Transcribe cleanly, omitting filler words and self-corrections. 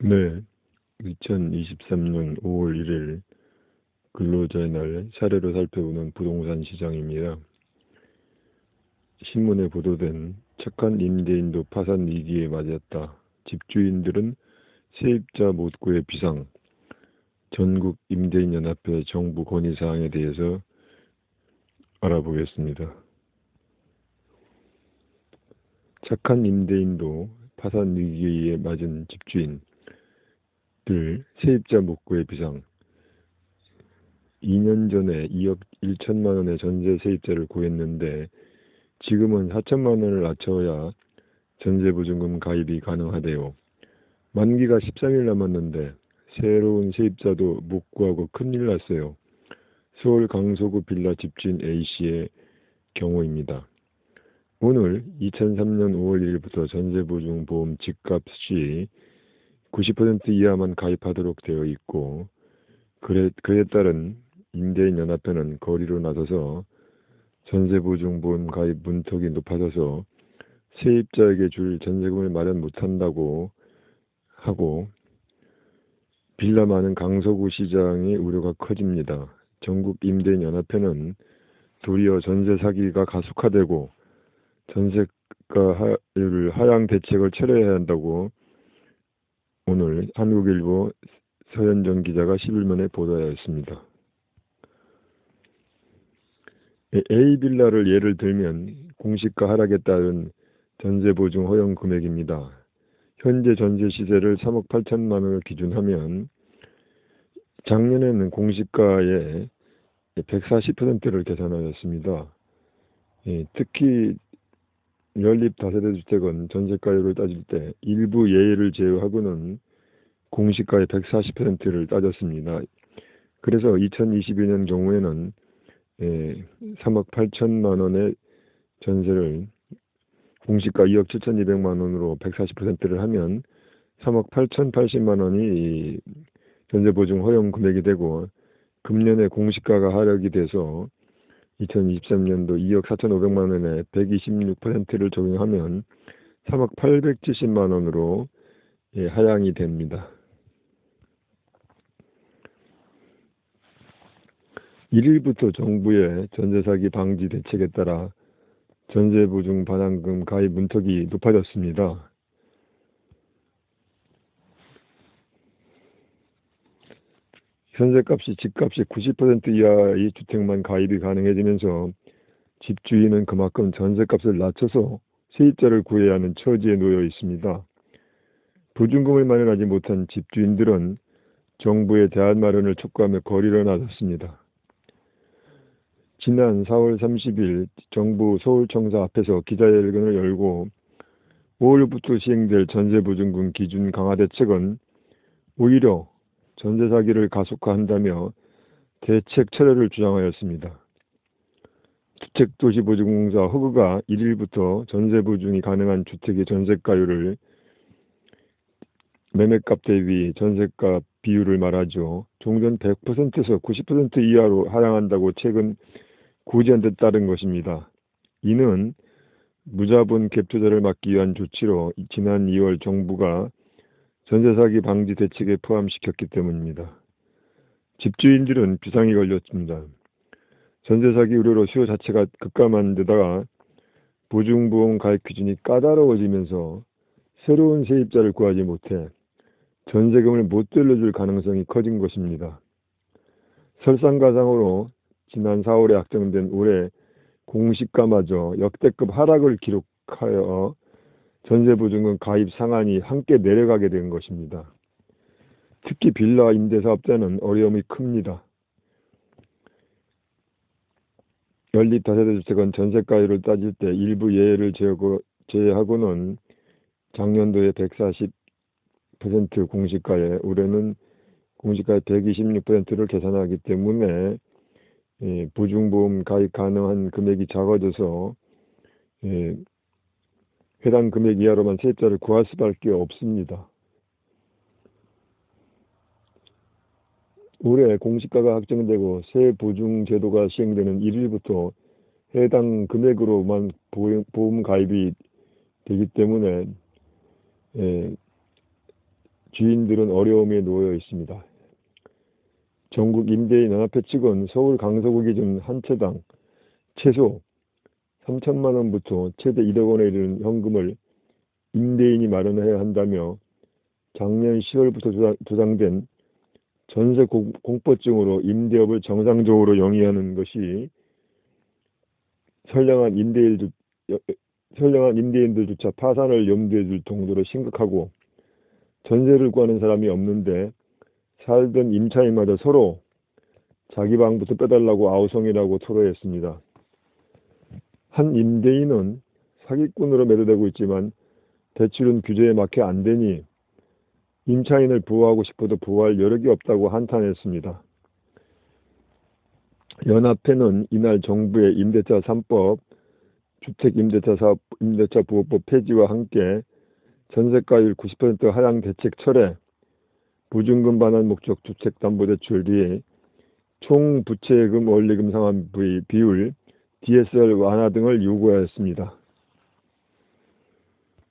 네, 2023년 5월 1일 근로자의 날 사례로 살펴보는 부동산 시장입니다. 신문에 보도된 착한 임대인도 파산 위기에 맞이했다. 집주인들은 세입자 못 구해 비상. 전국 임대인연합회 정부 건의사항에 대해서 알아보겠습니다. 착한 임대인도 파산 위기에 맞은 집주인들 세입자 못 구해 비상. 2년 전에 2억 1천만 원의 전세 세입자를 구했는데 지금은 4천만 원을 낮춰야 전세보증금 가입이 가능하대요. 만기가 13일 남았는데 새로운 세입자도 못 구하고 큰일 났어요. 서울 강서구 빌라 집주인 A씨의 경우입니다. 오늘 2003년 5월 1일부터 전세보증보험 집값 시 90% 이하만 가입하도록 되어 있고 그에 따른 임대인연합회는 거리로 나서서 전세보증보험 가입 문턱이 높아져서 세입자에게 줄 전세금을 마련 못한다고 하고 빌라 많은 강서구 시장의 우려가 커집니다. 전국 임대인연합회는 도리어 전세 사기가 가속화되고 전세가율 하향 대책을 철회해야 한다고 오늘 한국일보 서현정 기자가 10일 만에 보도하였습니다. A빌라를 예를 들면 공시가 하락에 따른 전세보증 허용 금액입니다. 현재 전세 시세를 3억 8천만 원을 기준하면 작년에는 공시가의 140%를 계산하였습니다. 특히 연립 다세대 주택은 전세가율을 따질 때 일부 예외를 제외하고는 공시가의 140%를 따졌습니다. 그래서 2022년 경우에는 3억 8천만 원의 전세를 공시가 2억 7천2백만 원으로 140%를 하면 3억 8천 80만 원이 전세보증 허용 금액이 되고 금년에 공시가가 하락이 돼서 2023년도 2억 4천5백만 원에 126%를 적용하면 3억 870만 원으로 하향이 됩니다. 1일부터 정부의 전세사기 방지 대책에 따라 전세보증 반환금 가입 문턱이 높아졌습니다. 현재값이 집값이 90% 이하의 주택만 가입이 가능해지면서 집주인은 그만큼 전세값을 낮춰서 세입자를 구해야 하는 처지에 놓여 있습니다. 보증금을 마련하지 못한 집주인들은 정부의 대안 마련을 촉구하며 거리로 나섰습니다. 지난 4월 30일 정부 서울청사 앞에서 기자회견을 열고 5월부터 시행될 전세보증금 기준 강화 대책은 오히려 전세 사기를 가속화한다며 대책 철회를 주장하였습니다. 주택도시보증공사 허그가 1일부터 전세보증이 가능한 주택의 전세가율을 매매값 대비 전세가 비율을 말하죠. 종전 100%에서 90% 이하로 하향한다고 최근 고지한 데 따른 것입니다. 이는 무자본 갭 투자를 막기 위한 조치로 지난 2월 정부가 전세사기 방지 대책에 포함시켰기 때문입니다. 집주인들은 비상이 걸렸습니다. 전세사기 우려로 수요 자체가 급감한 데다가 보증보험 가입 기준이 까다로워지면서 새로운 세입자를 구하지 못해 전세금을 못 돌려줄 가능성이 커진 것입니다. 설상가상으로 지난 4월에 확정된 올해 공시가마저 역대급 하락을 기록하여 전세보증금 가입 상한이 함께 내려가게 된 것입니다. 특히 빌라 임대사업자는 어려움이 큽니다. 연립 다세대 주택은 전세가율을 따질 때 일부 예외를 제외하고는 작년도에 140% 공시가에 올해는 공시가의 126%를 계산하기 때문에 보증보험 가입 가능한 금액이 작아져서 해당 금액 이하로만 세입자를 구할 수밖에 없습니다. 올해 공시가가 확정되고 새 보증제도가 시행되는 1일부터 해당 금액으로만 보험 가입이 되기 때문에 주인들은 어려움에 놓여 있습니다. 전국 임대인 연합회 측은 서울 강서구 기준 한 채당 최소 3천만 원부터 최대 1억 원에 이르는 현금을 임대인이 마련해야 한다며 작년 10월부터 조장된 전세 공포증으로 임대업을 정상적으로 영위하는 것이 선량한 임대인들조차 파산을 염두에 둘 정도로 심각하고 전세를 구하는 사람이 없는데 살던 임차인마다 서로 자기 방부터 빼달라고 아우성이라고 토로했습니다. 한 임대인은 사기꾼으로 매도되고 있지만 대출은 규제에 맞게 안 되니 임차인을 보호하고 싶어도 보호할 여력이 없다고 한탄했습니다. 연합회는 이날 정부의 임대차 3법, 임대차 보호법 폐지와 함께 전세가율 90% 하향 대책 철회, 보증금 반환 목적 주택담보대출 뒤 총 부채금 원리금 상환 비율, DSR 완화 등을 요구하였습니다.